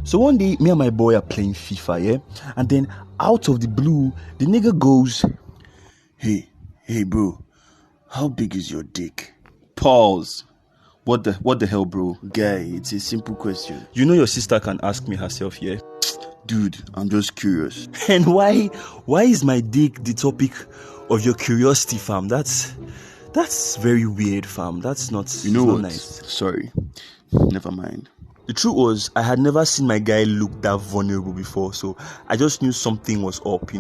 So one day, me and my boy are playing FIFA, yeah? And then out of the blue, the nigga goes, Hey bro, how big is your dick? Pause. What the hell, bro? Guy, it's a simple question. You know your sister can ask me herself, yeah? Dude, I'm just curious. And why is my dick the topic of your curiosity, fam? That's very weird, fam. That's not, Not nice. Sorry. Never mind. The truth was, I had never seen my guy look that vulnerable before, so I just knew something was up,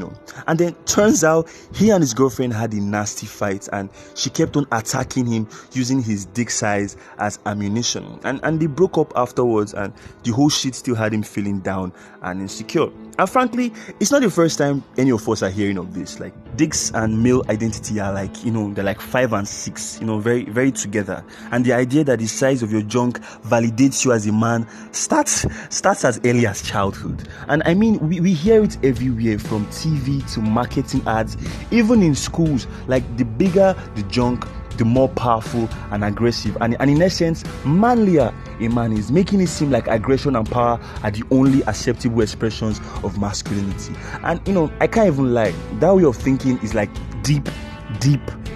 And then turns out he and his girlfriend had a nasty fight, and she kept on attacking him using his dick size as ammunition. And they broke up afterwards, and the whole shit still had him feeling down and insecure. And frankly, it's not the first time any of us are hearing of this. Like, dicks and male identity are like, they're like 5 and 6, very, very together. And the idea that the size of your junk validates you as a man starts as early as childhood. And I mean, we hear it everywhere, from TV to marketing ads, even in schools. Like, the bigger the junk, the more powerful and aggressive, and in essence, manlier a man is, making it seem like aggression and power are the only acceptable expressions of masculinity. And I can't even lie, that way of thinking is like deep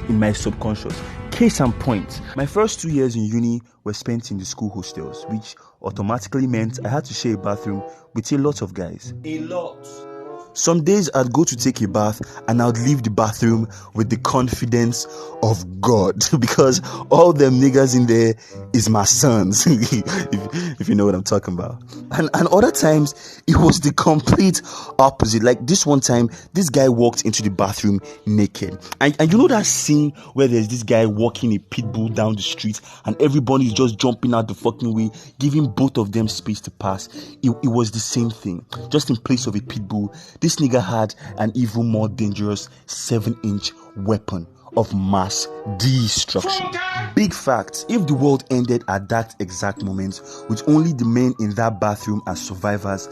in my subconscious. Case in point, my first 2 years in uni were spent in the school hostels, which automatically meant I had to share a bathroom with a lot of guys. A lot. Some days I'd go to take a bath and I'd leave the bathroom with the confidence of God, because all them niggas in there is my sons, if you know what I'm talking about. And other times it was the complete opposite. Like this one time, this guy walked into the bathroom naked. And you know that scene where there's this guy walking a pit bull down the street and everybody's just jumping out the fucking way, giving both of them space to pass? It was the same thing, just in place of a pit bull. This nigga had an even more dangerous 7-inch weapon of mass destruction. Big fact, if the world ended at that exact moment with only the men in that bathroom as survivors,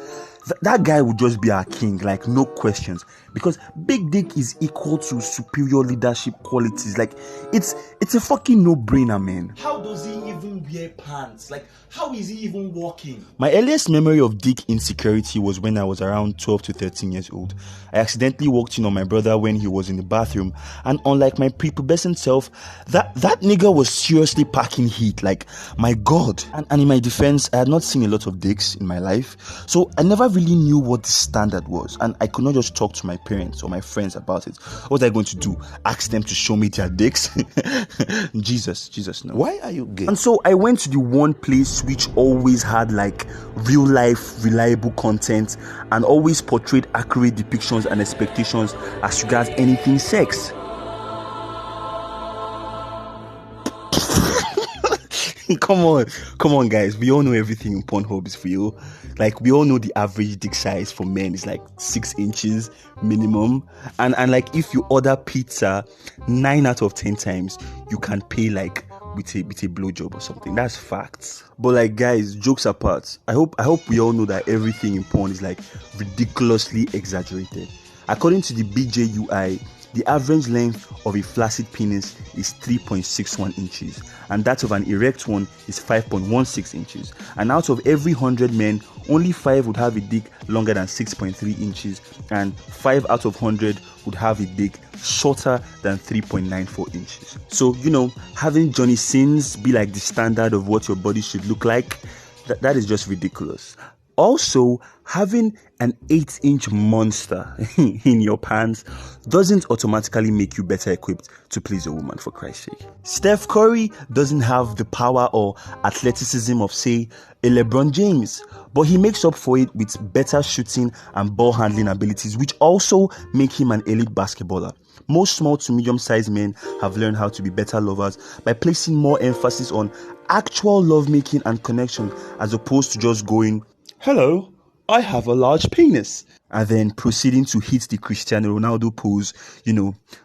that guy would just be our king, like no questions, because big dick is equal to superior leadership qualities. Like it's a fucking no-brainer, man. How does he even wear pants? Like, how is he even walking? My earliest memory of dick insecurity was when I was around 12 to 13 years old. I accidentally walked in on my brother when he was in the bathroom, and unlike my prepubescent self, that nigga was seriously packing heat. Like, my God. And in my defense, I had not seen a lot of dicks in my life, so I never really knew what the standard was, and I could not just talk to my parents or my friends about it. What was I going to do? Ask them to show me their dicks? Jesus, no. Why are you gay? And so I went to the one place which always had like real life, reliable content and always portrayed accurate depictions and expectations as regards anything sex. Come on, guys. We all know everything in Pornhub is real. Like, we all know the average dick size for men is like 6 inches minimum. And like, if you order pizza 9 out of 10 times, you can pay like with a blowjob or something. That's facts. But like, guys, jokes apart, I hope we all know that everything in porn is like ridiculously exaggerated. According to the BJUI, the average length of a flaccid penis is 3.61 inches, and that of an erect one is 5.16 inches. And out of every 100 men, only 5 would have a dick longer than 6.3 inches, and 5 out of 100 would have a dick shorter than 3.94 inches. So, having Johnny Sins be like the standard of what your body should look like, that is just ridiculous. Also, having an 8-inch monster in your pants doesn't automatically make you better equipped to please a woman, for Christ's sake. Steph Curry doesn't have the power or athleticism of, say, a LeBron James, but he makes up for it with better shooting and ball handling abilities, which also make him an elite basketballer. Most small to medium-sized men have learned how to be better lovers by placing more emphasis on actual lovemaking and connection, as opposed to just going, "Hello, I have a large penis," and then proceeding to hit the Cristiano Ronaldo pose,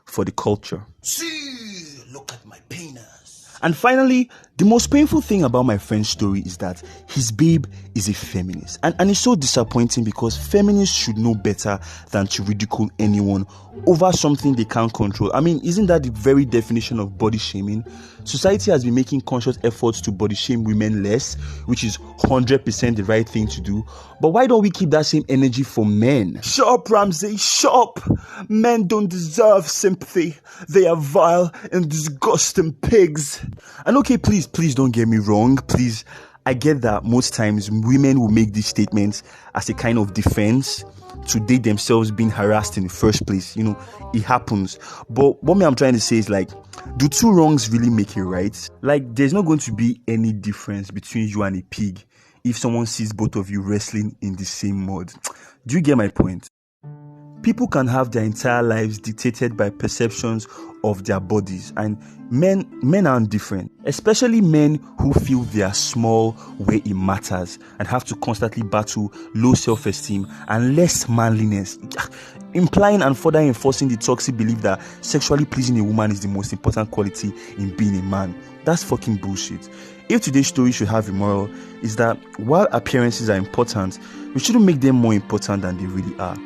for the culture. See, look at my penis. And finally, The most painful thing about my friend's story is that his babe is a feminist. And it's so disappointing because feminists should know better than to ridicule anyone over something they can't control. I mean, isn't that the very definition of body shaming? Society has been making conscious efforts to body shame women less, which is 100% the right thing to do. But why don't we keep that same energy for men? Shut up, Ramsey, shut up! Men don't deserve sympathy. They are vile and disgusting pigs. And okay, please don't get me wrong. Please, I get that most times women will make these statements as a kind of defense to they themselves being harassed in the first place. You know, it happens. But what I'm trying to say is, like, do two wrongs really make it right? Like, there's not going to be any difference between you and a pig if someone sees both of you wrestling in the same mud. Do you get my point? People can have their entire lives dictated by perceptions of their bodies, and men aren't different, especially men who feel they are small where it matters and have to constantly battle low self-esteem and less manliness, implying and further enforcing the toxic belief that sexually pleasing a woman is the most important quality in being a man. That's fucking bullshit. If today's story should have a moral, is that while appearances are important, we shouldn't make them more important than they really are.